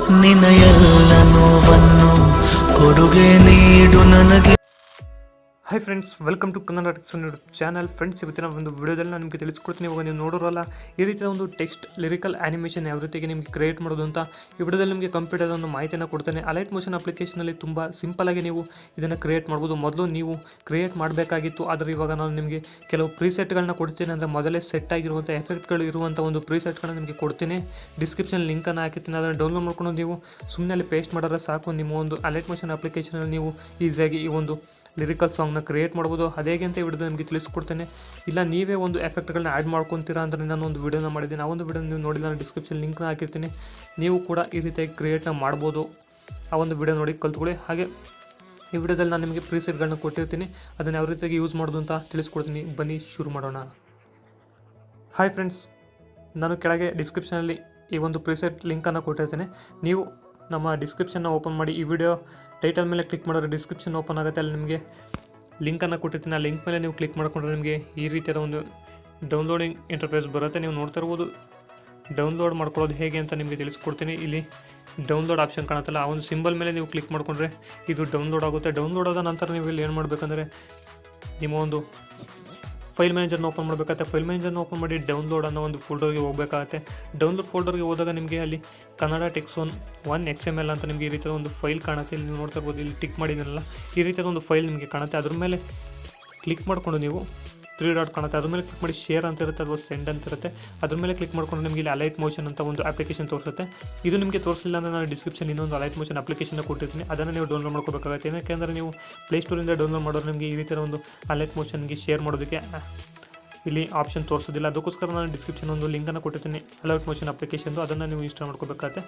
ನಿನ ಎಲ್ಲ ನೋವನ್ನು ಕೊಡುಗೆ ನೀಡು ನನಗೆ. Hi friends, welcome to Kannada channel. Friends, ಇವತ್ತಿನ ಒಂದು ವಿಡಿಯೋದಲ್ಲಿ ನಾನು ನಿಮಗೆ ತಿಳಿಸ್ಕೊಡ್ತೀನಿ. ಇವಾಗ ನೀವು ನೋಡೋರಲ್ಲ, ಈ ರೀತಿಯ ಒಂದು ಟೆಕ್ಸ್ಟ್ ಲಿರಿಕಲ್ ಆನಿಮೇಷನ್ ಯಾವ ರೀತಿಗೆ ನಿಮಗೆ ಕ್ರಿಯೇಟ್ ಮಾಡೋದು ಅಂತ ಈ ವಿಡಿಯೋದಲ್ಲಿ ನಿಮಗೆ ಕಂಪ್ಲೀಟ್ ಆದ ಒಂದು ಮಾಹಿತಿಯನ್ನು ಕೊಡ್ತೇನೆ. ಅಲೈಟ್ ಮೋಷನ್ ಅಪ್ಲಿಕೇಶನಲ್ಲಿ ತುಂಬ ಸಿಂಪಲಾಗಿ ನೀವು ಇದನ್ನು ಕ್ರಿಯೇಟ್ ಮಾಡ್ಬೋದು. ಮೊದಲು ನೀವು ಕ್ರಿಯೇಟ್ ಮಾಡಬೇಕಾಗಿತ್ತು, ಆದರೆ ಇವಾಗ ನಾನು ನಿಮಗೆ ಕೆಲವು ಪ್ರೀಸೆಟ್ಗಳನ್ನ ಕೊಡ್ತೀನಿ. ಅಂದರೆ ಮೊದಲೇ ಸೆಟ್ ಆಗಿರುವಂಥ ಎಫೆಕ್ಟ್ಗಳು ಇರುವಂಥ ಒಂದು ಪ್ರೀಸೆಟ್ಗಳನ್ನ ನಿಮಗೆ ಕೊಡ್ತೀನಿ. ಡಿಸ್ಕ್ರಿಪ್ಷನ್ ಲಿಂಕನ್ನು ಹಾಕಿರ್ತೀನಿ, ಅದನ್ನು ಡೌನ್ಲೋಡ್ ಮಾಡ್ಕೊಂಡು ನೀವು ಸುಮ್ಮನೆ ಅಲ್ಲಿ ಪೇಸ್ಟ್ ಮಾಡಿದ್ರೆ ಸಾಕು. ನಿಮ್ಮ ಒಂದು ಅಲೈಟ್ ಮೋಷನ್ ಅಪ್ಲಿಕೇಶನಲ್ಲಿ ನೀವು ಈಸಿಯಾಗಿ ಈ ಒಂದು ಲಿರಿಕಲ್ ಸಾಂಗ್ನ ಕ್ರಿಯೇಟ್ ಮಾಡ್ಬೋದು. ಅದೇ ಅಂತ ವಿಡಿಯೋ ನಿಮಗೆ ತಿಳಿಸ್ಕೊಡ್ತೇನೆ. ಇಲ್ಲ ನೀವೇ ಒಂದು ಎಫೆಕ್ಟ್ಗಳನ್ನ ಆ್ಯಡ್ ಮಾಡ್ಕೊತೀರಾ ಅಂದರೆ ನಾನು ಒಂದು ವಿಡಿಯೋನ ಮಾಡಿದ್ದೀನಿ. ಆ ಒಂದು ವಿಡಿಯೋ ನೀವು ನೋಡಿಲ್ಲ, ನಾನು ಡಿಸ್ಕ್ರಿಪ್ಷನ್ ಲಿಂಕ್ನ ಹಾಕಿರ್ತೀನಿ. ನೀವು ಕೂಡ ಈ ರೀತಿಯಾಗಿ ಕ್ರಿಯೇಟ್ನ ಮಾಡ್ಬೋದು. ಆ ಒಂದು ವಿಡಿಯೋ ನೋಡಿ ಕಲ್ತ್ಕೊಳ್ಳಿ. ಹಾಗೆ ಈ ವಿಡಿಯೋದಲ್ಲಿ ನಾನು ನಿಮಗೆ ಪ್ರೀಸೆಟ್ಗಳನ್ನ ಕೊಟ್ಟಿರ್ತೀನಿ, ಅದನ್ನು ಯಾವ ರೀತಿಯಾಗಿ ಯೂಸ್ ಮಾಡೋದು ಅಂತ ತಿಳಿಸ್ಕೊಡ್ತೀನಿ. ಬನ್ನಿ ಶುರು ಮಾಡೋಣ. ಹಾಯ್ ಫ್ರೆಂಡ್ಸ್, ನಾನು ಕೆಳಗೆ ಡಿಸ್ಕ್ರಿಪ್ಷನಲ್ಲಿ ಈ ಒಂದು ಪ್ರೀಸೆಟ್ ಲಿಂಕನ್ನು ಕೊಟ್ಟಿರ್ತೇನೆ. ನೀವು ನಮ್ಮ ಡಿಸ್ಕ್ರಿಪ್ಷನ್ನ ಓಪನ್ ಮಾಡಿ, ಈ ವಿಡಿಯೋ ಟೈಟಲ್ ಮೇಲೆ ಕ್ಲಿಕ್ ಮಾಡಿದ್ರೆ ಡಿಸ್ಕ್ರಿಪ್ಷನ್ ಓಪನ್ ಆಗುತ್ತೆ. ಅಲ್ಲಿ ನಿಮಗೆ ಲಿಂಕನ್ನು ಕೊಟ್ಟಿರ್ತೀನಿ. ಆ ಲಿಂಕ್ ಮೇಲೆ ನೀವು ಕ್ಲಿಕ್ ಮಾಡಿಕೊಂಡ್ರೆ ನಿಮಗೆ ಈ ರೀತಿಯಾದ ಒಂದು ಡೌನ್ಲೋಡಿಂಗ್ ಇಂಟರ್ಫೇಸ್ ಬರುತ್ತೆ. ನೀವು ನೋಡ್ತಾ ಇರ್ಬೋದು. ಡೌನ್ಲೋಡ್ ಮಾಡ್ಕೊಳ್ಳೋದು ಹೇಗೆ ಅಂತ ನಿಮಗೆ ತಿಳಿಸ್ಕೊಡ್ತೀನಿ. ಇಲ್ಲಿ ಡೌನ್ಲೋಡ್ ಆಪ್ಷನ್ ಕಾಣುತ್ತಲ್ಲ, ಆ ಒಂದು ಸಿಂಬಲ್ ಮೇಲೆ ನೀವು ಕ್ಲಿಕ್ ಮಾಡಿಕೊಂಡ್ರೆ ಇದು ಡೌನ್ಲೋಡ್ ಆಗುತ್ತೆ. ಡೌನ್ಲೋಡ್ ಆದ ನಂತರ ನೀವು ಇಲ್ಲಿ ಏನು ಮಾಡಬೇಕಂದ್ರೆ ನಿಮ್ಮ ಒಂದು ಫೈಲ್ ಮ್ಯಾನೇಜರ್ನ ಓಪನ್ ಮಾಡಬೇಕಾಗುತ್ತೆ. ಫೈಲ್ ಮ್ಯಾನೇಜರ್ನ ಓಪನ್ ಮಾಡಿ ಡೌನ್ಲೋಡ್ ಅನ್ನೋ ಒಂದು ಫೋಲ್ಡರ್ಗೆ ಹೋಗಬೇಕಾಗುತ್ತೆ. ಡೌನ್ಲೋಡ್ ಫೋಲ್ಡರ್ಗೆ ಹೋದಾಗ ನಿಮಗೆ ಅಲ್ಲಿ ಕನ್ನಡ ಟೆಕ್ಸ್ಟ್ 1 XML ಅಂತ ನಿಮಗೆ ಈ ರೀತಿಯ ಒಂದು ಫೈಲ್ ಕಾಣುತ್ತೆ. ಇಲ್ಲಿ ನೀವು ನೋಡ್ತಾ ಇರ್ಬೋದು, ಇಲ್ಲಿ ಟಿಕ್ ಮಾಡಿದ್ದೀನಲ್ಲ, ಈ ರೀತಿಯಾದ ಒಂದು ಫೈಲ್ ನಿಮಗೆ ಕಾಣುತ್ತೆ. ಅದ್ರ ಮೇಲೆ ಕ್ಲಿಕ್ ಮಾಡಿಕೊಂಡು ನೀವು 3 ಡಾಟ್ ಕಾಣುತ್ತೆ, ಅದ್ರ ಮೇಲೆ ಕ್ಲಿಕ್ ಮಾಡಿ ಶೇರ್ ಅಂತ ಇರುತ್ತೆ ಅಥವಾ ಸೆಂಡ್ ಅಂತ ಇರುತ್ತೆ. ಅದ್ರ ಮೇಲೆ ಕ್ಲಿಕ್ ಮಾಡ್ಕೊಂಡು ನಿಮಗೆ ಇಲ್ಲಿ ಅಲೈಟ್ ಮೋಷನ್ ಅಂತ ಒಂದು ಅಪ್ಲಿಕೇಶನ್ ತೋರಿಸುತ್ತೆ. ಇದು ನಿಮಗೆ ತೋರಿಸಿಲ್ಲ ಅಂದರೆ ನಾನು ಡಿಸ್ಕ್ರಿಪ್ಷನ್ ಇನ್ನೊಂದು ಅಲೈಟ್ ಮೋಷನ್ ಅಪ್ಲಿಕೇಶನ್ ಕೊಟ್ಟಿರ್ತೀನಿ, ಅದನ್ನು ನೀವು ಡೌನ್ಲೋಡ್ ಮಾಡ್ಕೋಬೇಕಾಗುತ್ತೆ. ಯಾಕೆಂದರೆ ನೀವು ಪ್ಲೇಸ್ಟೋರಿಂದ ಡೌನ್ಲೋಡ್ ಮಾಡೋರು ನಿಮಗೆ ಈ ರೀತಿಯ ಒಂದು ಅಲೈಟ್ ಮೋಷನ್ಗೆ ಶೇರ್ ಮಾಡೋದಕ್ಕೆ ಇಲ್ಲಿ ಆಪ್ಷನ್ ತೋರಿಸೋದಿಲ್ಲ. ಅದಕ್ಕೋಸ್ಕರ ನಾನು ಡಿಸ್ಕ್ರಿಪ್ಷನ್ ಒಂದು ಲಿಂಕನ್ನು ಕೊಟ್ಟಿರ್ತೀನಿ ಅಲೈಟ್ ಮೋಷನ್ ಅಪ್ಲಿಕೇಶನ್ದು, ಅದನ್ನು ನೀವು ಇನ್ಸ್ಟಾಲ್ ಮಾಡ್ಕೋಬೇಕಾಗುತ್ತೆ.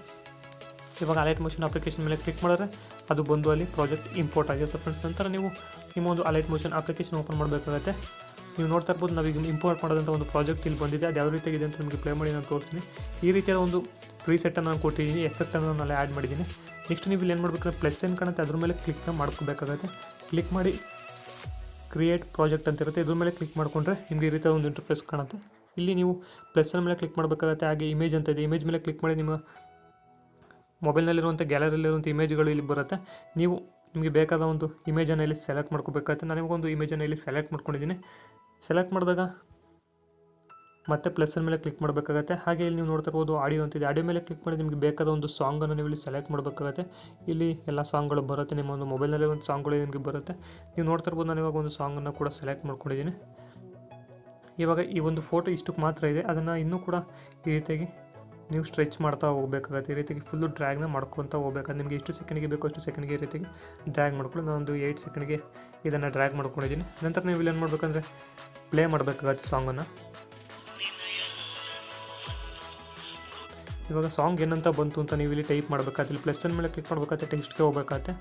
ಇವಾಗ ಅಲೈಟ್ ಮೋಷನ್ ಅಪ್ಲಿಕೇಶನ್ ಮೇಲೆ ಕ್ಲಿಕ್ ಮಾಡಿದ್ರೆ ಅದು ಬಂದು ಅಲ್ಲಿ ಪ್ರಾಜೆಕ್ಟ್ ಇಂಪೋರ್ಟ್ ಆಗಿರುತ್ತೆ ಫ್ರೆಂಡ್ಸ್. ನಂತರ ನೀವು ನಿಮ್ಮ ಒಂದು ಅಲೈಟ್ ಮೋಷನ್ ಅಪ್ಲಿಕೇಶನ್ ಓಪನ್ ಮಾಡಬೇಕಾಗುತ್ತೆ. ನೀವು ನೋಡ್ತಾ ಇರ್ಬೋದು, ನಾವೀಗ ಇಂಪೋರ್ಟ್ ಮಾಡೋದಂಥ ಒಂದು ಪ್ರಾಜೆಕ್ಟ್ ಇಲ್ಲಿ ಬಂದಿದೆ. ಅದು ಯಾವ ರೀತಿಯಾಗಿದೆ ಅಂತ ನಿಮಗೆ ಪ್ಲೇ ಮಾಡಿ ನಾನು ತೋರಿಸ್ತೀನಿ. ಈ ರೀತಿಯಾದ ಒಂದು ಪ್ರೀಸೆಟ್ಟನ್ನು ನಾನು ಕೊಟ್ಟಿದ್ದೀನಿ, ಎಫೆಕ್ಟನ್ನು ನಾನು ಆ್ಯಡ್ ಮಾಡಿದ್ದೀನಿ. ನೆಕ್ಸ್ಟ್ ನೀವು ಇಲ್ಲಿ ಏನು ಮಾಡಬೇಕಾದ್ರೆ ಪ್ಲಸ್ ಏನು ಕಾಣುತ್ತೆ, ಅದ್ರ ಮೇಲೆ ಕ್ಲಿಕ್ನ ಮಾಡ್ಕೋಬೇಕಾಗುತ್ತೆ. ಕ್ಲಿಕ್ ಮಾಡಿ ಕ್ರಿಯೇಟ್ ಪ್ರಾಜೆಕ್ಟ್ ಅಂತ ಇರುತ್ತೆ, ಇದ್ರ ಮೇಲೆ ಕ್ಲಿಕ್ ಮಾಡಿಕೊಂಡ್ರೆ ನಿಮಗೆ ಈ ರೀತಿಯ ಒಂದು ಇಂಟರ್ಫೇಸ್ ಕಾಣುತ್ತೆ. ಇಲ್ಲಿ ನೀವು ಪ್ಲಸ್ನ ಮೇಲೆ ಕ್ಲಿಕ್ ಮಾಡಬೇಕಾಗುತ್ತೆ. ಹಾಗೆ ಇಮೇಜ್ ಅಂತ ಇದೆ, ಇಮೇಜ್ ಮೇಲೆ ಕ್ಲಿಕ್ ಮಾಡಿ ನಿಮ್ಮ ಮೊಬೈಲ್ನಲ್ಲಿರುವಂಥ ಗ್ಯಾಲರಿಯಲ್ಲಿರುವಂಥ ಇಮೇಜ್ಗಳು ಇಲ್ಲಿ ಬರುತ್ತೆ. ನೀವು ನಿಮಗೆ ಬೇಕಾದ ಒಂದು ಇಮೇಜನ್ನು ಇಲ್ಲಿ ಸೆಲೆಕ್ಟ್ ಮಾಡ್ಕೋಬೇಕಾಗುತ್ತೆ. ನನಗೊಂದು ಇಮೇಜನ್ನು ಇಲ್ಲಿ ಸೆಲೆಕ್ಟ್ ಮಾಡ್ಕೊಂಡಿದ್ದೀನಿ. ಸೆಲೆಕ್ಟ್ ಮಾಡಿದಾಗ ಮತ್ತೆ ಪ್ಲಸ್ನ ಮೇಲೆ ಕ್ಲಿಕ್ ಮಾಡಬೇಕಾಗುತ್ತೆ. ಹಾಗೆ ಇಲ್ಲಿ ನೀವು ನೋಡ್ತಾ ಇರ್ಬೋದು, ಆಡಿಯೋ ಅಂತಿದೆ, ಆಡಿಯೋ ಮೇಲೆ ಕ್ಲಿಕ್ ಮಾಡಿ ನಿಮಗೆ ಬೇಕಾದ ಒಂದು ಸಾಂಗನ್ನು ನೀವು ಇಲ್ಲಿ ಸೆಲೆಕ್ಟ್ ಮಾಡಬೇಕಾಗುತ್ತೆ. ಇಲ್ಲಿ ಎಲ್ಲ ಸಾಂಗ್ಗಳು ಬರುತ್ತೆ, ನಿಮ್ಮ ಒಂದು ಮೊಬೈಲ್ನಲ್ಲಿ ಒಂದು ಸಾಂಗ್ಗಳು ನಿಮಗೆ ಬರುತ್ತೆ. ನೀವು ನೋಡ್ತಾ ಇರ್ಬೋದು, ನಾನು ಇವಾಗ ಒಂದು ಸಾಂಗನ್ನು ಕೂಡ ಸೆಲೆಕ್ಟ್ ಮಾಡ್ಕೊಂಡಿದ್ದೀನಿ. ಇವಾಗ ಈ ಒಂದು ಫೋಟೋ ಇಷ್ಟಕ್ಕೆ ಮಾತ್ರ ಇದೆ, ಅದನ್ನು ಇನ್ನೂ ಕೂಡ ಈ ರೀತಿಯಾಗಿ ನೀವು ಸ್ಟ್ರೆಚ್ ಮಾಡ್ತಾ ಹೋಗಬೇಕಾಗುತ್ತೆ. ಈ ರೀತಿಯಾಗಿ ಫುಲ್ಲು ಡ್ರ್ಯಾಗ್ನ ಮಾಡ್ಕೊತಾ ಹೋಗ್ಬೇಕಾದ್ರೆ ನಿಮಗೆ ಎಷ್ಟು ಸೆಕೆಂಡ್ಗೆ ಬೇಕೋ ಅಷ್ಟು ಸೆಕೆಂಡ್ಗೆ ಈ ರೀತಿಯಾಗಿ ಡ್ರ್ಯಾಗ್ ಮಾಡ್ಕೊಂಡು ನಾನೊಂದು 8 ಸೆಕೆಂಡ್ಗೆ ಇದನ್ನು ಡ್ರ್ಯಾಗ್ ಮಾಡ್ಕೊಂಡಿದ್ದೀನಿ. ನಂತರ ನೀವು ಇಲ್ಲಿ ಏನು ಮಾಡಬೇಕಂದ್ರೆ ಪ್ಲೇ ಮಾಡಬೇಕಾಗತ್ತೆ ಸಾಂಗನ್ನು. ಇವಾಗ ಸಾಂಗ್ ಏನಂತ ಬಂತು ಅಂತ ನೀವು ಇಲ್ಲಿ ಟೈಪ್ ಮಾಡಬೇಕಾಗುತ್ತೆ. ಇಲ್ಲಿ ಪ್ಲಸ್ನ ಮೇಲೆ ಕ್ಲಿಕ್ ಮಾಡಬೇಕಾಗುತ್ತೆ, ಟೆಕ್ಸ್ಟ್ಗೆ ಹೋಗ್ಬೇಕಾಗತ್ತೆ.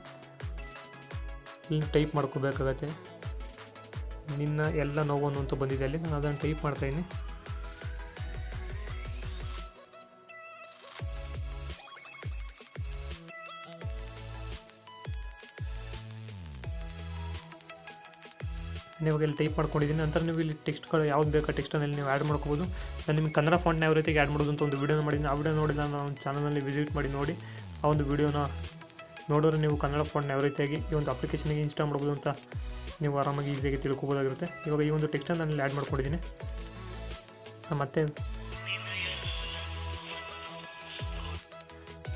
ಇಲ್ಲಿ ಟೈಪ್ ಮಾಡ್ಕೋಬೇಕಾಗತ್ತೆ. ನಿನ್ನ ಎಲ್ಲ ನೋವನ್ನು ಅಂತ ಬಂದಿದೆ, ಅಲ್ಲಿ ನಾನು ಅದನ್ನು ಟೈಪ್ ಮಾಡ್ತಾಯಿದ್ದೀನಿ. ಇವಾಗ ಇಲ್ಲಿ ಟೈಪ್ ಮಾಡ್ಕೊಂಡಿದ್ದೀನಿ. ನಂತರ ನೀವು ಇಲ್ಲಿ ಟೆಕ್ಸ್ಟ್ಗಳು ಯಾವ್ದು ಬೇಕಾ ಟೆಕ್ಸ್ಟನ್ನು ನೀವು ಆ್ಯಡ್ ಮಾಡ್ಕೋಬೋದು. ನಾನು ನಿಮಗೆ ಕನ್ನಡ ಫಾಂಟ್ನ ಯಾವ ರೀತಿಗೆ ಆ್ಯಡ್ ಮಾಡೋದು ಅಂತ ಒಂದು ವಿಡಿಯೋನ ಮಾಡಿದ್ದೀನಿ. ಆ ವಿಡಿಯೋ ನೋಡಿ ನಾನು ಒಂದು ಚಾನಲಲ್ಲಿ ವಿಸಿಟ್ ಮಾಡಿ ನೋಡಿ, ಆ ಒಂದು ವಿಡಿಯೋನ ನೋಡಿದ್ರೆ ನೀವು ಕನ್ನಡ ಫಾಂಟ್ನ ಯಾವ ರೀತಿಯಾಗಿ ಈ ಒಂದು ಅಪ್ಲಿಕೇಶನ್ಗೆ ಇನ್ಸ್ಟಾಲ್ ಮಾಡ್ಬೋದು ಅಂತ ನೀವು ಆರಾಮಾಗಿ ಈಸಿಯಾಗಿ ತಿಳ್ಕೊಬೋದಾಗಿರುತ್ತೆ. ಇವಾಗ ಈ ಒಂದು ಟೆಕ್ಸ್ಟನ್ನು ನಾನು ಇಲ್ಲಿ ಆ್ಯಡ್ ಮಾಡ್ಕೊಂಡಿದ್ದೀನಿ. ಮತ್ತು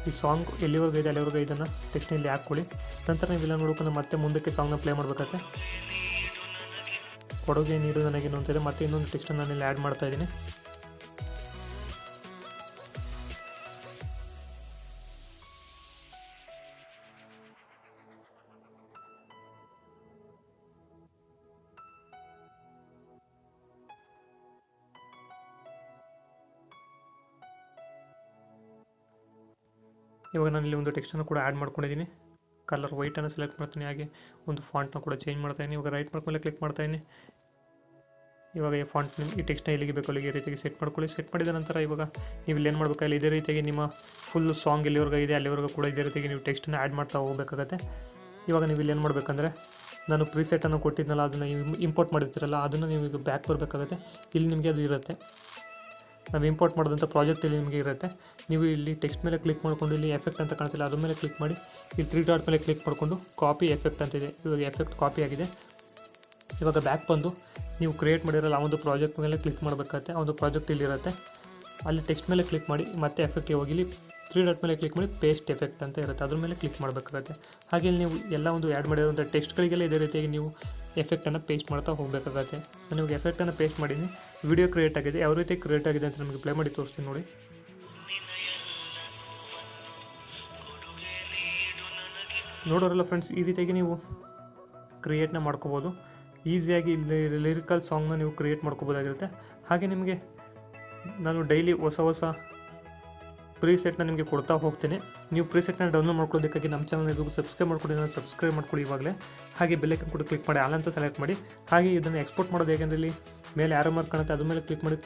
ಈ ಸಾಂಗ್ ಎಲ್ಲಿವರೆಗೂ ಇದೆ ಅಲ್ಲಿವರೆಗೂ ಇದನ್ನು ಟೆಕ್ಸ್ಟ್ನ ಇಲ್ಲಿ ಹಾಕ್ಕೊಳ್ಳಿ. ನಂತರ ನೀವು ಇಲ್ಲ ನೋಡ್ಕೊಂಡು ಮತ್ತೆ ಮುಂದಕ್ಕೆ ಸಾಂಗ್ನ ಪ್ಲೇ ಮಾಡಬೇಕಾಗುತ್ತೆ. ಕೊಡುಗೆ ನೀಡು ನನಗೆ ಅಂತಿದೆ, ಮತ್ತೆ ಇನ್ನೊಂದು ಟೆಕ್ಸ್ಟನ್ನು ನಾನು ಇಲ್ಲಿ ಆ್ಯಡ್ ಮಾಡ್ತಾ ಇದ್ದೀನಿ. ಇವಾಗ ನಾನು ಇಲ್ಲಿ ಒಂದು ಟೆಕ್ಸ್ಟನ್ನು ಕೂಡ ಆ್ಯಡ್ ಮಾಡ್ಕೊಂಡಿದ್ದೀನಿ. ಕಲರ್ ವೈಟನ್ನು ಸೆಲೆಕ್ಟ್ ಮಾಡ್ತೀನಿ. ಹಾಗೆ ಒಂದು ಫಾಂಟ್ನ ಕೂಡ ಚೇಂಜ್ ಮಾಡ್ತಾಯಿದ್ದೀನಿ. ಇವಾಗ ರೈಟ್ ಮಾಡ್ಕೊಂಡು ಕ್ಲಿಕ್ ಮಾಡ್ತಾಯಿದ್ದೀನಿ. ಇವಾಗ ಈ ಫಾಂಟ್ ಈ ಟೆಕ್ಸ್ಟ್ನ ಎಲ್ಲಿಗೆ ಬೇಕು ಅಲ್ಲಿಗೆ ಈ ರೀತಿಯಾಗಿ ಸೆಟ್ ಮಾಡ್ಕೊಳ್ಳಿ. ಸೆಟ್ ಮಾಡಿದ ನಂತರ ಇವಾಗ ನೀವು ಇಲ್ಲಿ ಏನು ಮಾಡಬೇಕಾಗಿಲ್ಲ, ಇದೇ ರೀತಿಯಾಗಿ ನಿಮ್ಮ ಫುಲ್ ಸಾಂಗ್ ಎಲ್ಲಿವರೆಗೂ ಇದೆ ಅಲ್ಲಿವರೆಗೂ ಕೂಡ ಇದೇ ರೀತಿಯಾಗಿ ನೀವು ಟೆಕ್ಸ್ಟನ್ನು ಆ್ಯಡ್ ಮಾಡ್ತಾ ಹೋಗಬೇಕಾಗತ್ತೆ. ಇವಾಗ ನೀವು ಇಲ್ಲಿ ಏನು ಮಾಡಬೇಕಂದ್ರೆ ನಾನು ಪ್ರೀಸೆಟನ್ನು ಕೊಟ್ಟಿದ್ನಲ್ಲ, ಅದನ್ನು ಇಂಪೋರ್ಟ್ ಮಾಡಿರ್ತೀರಲ್ಲ, ಅದನ್ನು ನೀವು ಈಗ ಬ್ಯಾಕ್ ಬರಬೇಕಾಗುತ್ತೆ. ಇಲ್ಲಿ ನಿಮಗೆ ಅದು ಇರುತ್ತೆ. ನಾವು ಇಂಪೋರ್ಟ್ ಮಾಡಿದಂಥ ಪ್ರಾಜೆಕ್ಟ್ ಇಲ್ಲಿ ನಿಮಗೆ ಇರುತ್ತೆ. ನೀವು ಇಲ್ಲಿ ಟೆಕ್ಸ್ಟ್ ಮೇಲೆ ಕ್ಲಿಕ್ ಮಾಡಿಕೊಂಡು ಇಲ್ಲಿ ಎಫೆಕ್ಟ್ ಅಂತ ಕಾಣ್ತಿಲ್ಲ ಅದ್ರ ಮೇಲೆ ಕ್ಲಿಕ್ ಮಾಡಿ ಇಲ್ಲಿ 3 ಡಾಟ್ ಮೇಲೆ ಕ್ಲಿಕ್ ಮಾಡಿಕೊಂಡು ಕಾಪಿ ಎಫೆಕ್ಟ್ ಅಂತಿದೆ. ಇವಾಗ ಎಫೆಕ್ಟ್ ಕಾಪಿ ಆಗಿದೆ. ಇವಾಗ ಬ್ಯಾಕ್ ಬಂದು ನೀವು ಕ್ರಿಯೇಟ್ ಮಾಡಿರಲ್ಲ ಆ ಒಂದು ಪ್ರಾಜೆಕ್ಟ್ ಮೇಲೆ ಕ್ಲಿಕ್ ಮಾಡಬೇಕಾಗುತ್ತೆ. ಆ ಒಂದು ಪ್ರಾಜೆಕ್ಟ್ ಇಲ್ಲಿರುತ್ತೆ, ಅಲ್ಲಿ ಟೆಕ್ಸ್ಟ್ ಮೇಲೆ ಕ್ಲಿಕ್ ಮಾಡಿ ಮತ್ತೆ ಎಫೆಕ್ಟ್ಗೆ ಹೋಗಿ ಇಲ್ಲಿ 3 ಡಾಟ್ ಮೇಲೆ ಕ್ಲಿಕ್ ಮಾಡಿ ಪೇಸ್ಟ್ ಎಫೆಕ್ಟ್ ಅಂತ ಇರುತ್ತೆ, ಅದ್ರ ಮೇಲೆ ಕ್ಲಿಕ್ ಮಾಡಬೇಕಾಗುತ್ತೆ. ಹಾಗೆ ನೀವು ಎಲ್ಲ ಒಂದು ಆ್ಯಡ್ ಮಾಡಿರೋಂಥ ಟೆಕ್ಸ್ಟ್ಗಳಿಗೆಲ್ಲ ಇದೇ ರೀತಿಯಾಗಿ ನೀವು ಎಫೆಕ್ಟನ್ನು ಪೇಸ್ಟ್ ಮಾಡ್ತಾ ಹೋಗಬೇಕಾಗುತ್ತೆ. ನಾನು ಇವಾಗ ಎಫೆಕ್ಟನ್ನು ಪೇಸ್ಟ್ ಮಾಡೀನಿ, ವಿಡಿಯೋ ಕ್ರಿಯೇಟ್ ಆಗಿದೆ. ಯಾವ ರೀತಿ ಕ್ರಿಯೇಟ್ ಆಗಿದೆ ಅಂತ ನಿಮಗೆ ಪ್ಲೇ ಮಾಡಿ ತೋರಿಸ್ತೀನಿ ನೋಡಿ. ನೋಡೋರಲ್ಲ ಫ್ರೆಂಡ್ಸ್, ಈ ರೀತಿಯಾಗಿ ನೀವು ಕ್ರಿಯೇಟ್ನ ಮಾಡ್ಕೋಬೋದು. ಈಸಿಯಾಗಿ ಲಿರಿಕಲ್ ಸಾಂಗ್ನ ನೀವು ಕ್ರಿಯೇಟ್ ಮಾಡ್ಕೋಬೋದಾಗಿರುತ್ತೆ. ಹಾಗೆ ನಿಮಗೆ ನಾನು ಡೈಲಿ ಹೊಸ ಪ್ರೀಸೆಟ್ನ ನಿಮಗೆ ಕೊಡ್ತಾ ಹೋಗ್ತೀನಿ. ನೀವು ಪ್ರೀಸೆಟ್ನ ಡೌನ್ಲೋಡ್ ಮಾಡ್ಕೊಳ್ಳೋದಕ್ಕಾಗಿ ನಮ್ಮ ಚಾನಲ್ ಇದು ಸಬ್ಸ್ಕ್ರೈಬ್ ಮಾಡ್ಕೊಳ್ಳಿ, ನಾನು ಸಬ್ಸ್ಕ್ರೈಬ್ ಮಾಡ್ಕೊಳ್ಳಿ ಇವಾಗಲೇ. ಹಾಗೆ ಬೆಲ್ಲೈಕನ್ ಕೂಡ ಕ್ಲಿಕ್ ಮಾಡಿ ಆಲ್ ಅಂತ ಸೆಲೆಕ್ಟ್ ಮಾಡಿ. ಹಾಗೆ ಇದನ್ನು ಎಕ್ಸ್ಪೋರ್ಟ್ ಮಾಡೋದು ಹೇಗೆಂದರೆ ಇಲ್ಲಿ ಮೇಲೆ ಆರೋ ಮಾರ್ಕ್ ಕಾಣುತ್ತೆ, ಅದ್ರ ಮೇಲೆ ಕ್ಲಿಕ್ ಮಾಡಿ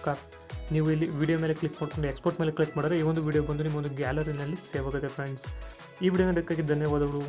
ನೀವು ಇಲ್ಲಿ ವಿಡಿಯೋ ಮೇಲೆ ಕ್ಲಿಕ್ ಮಾಡ್ಕೊಂಡು ಎಕ್ಸ್ಪೋರ್ಟ್ ಮೇಲೆ ಕ್ಲಿಕ್ ಮಾಡಿದ್ರೆ ಈ ಒಂದು ವಿಡಿಯೋ ಬಂದು ನಿಮ್ಮ ಒಂದು ಗ್ಯಾಲರಿನಲ್ಲಿ ಸೇವ್ ಆಗುತ್ತೆ ಫ್ರೆಂಡ್ಸ್. ಈ ವಿಡಿಯೋನ ಬೇಕಾಗಿ ಧನ್ಯವಾದಗಳು.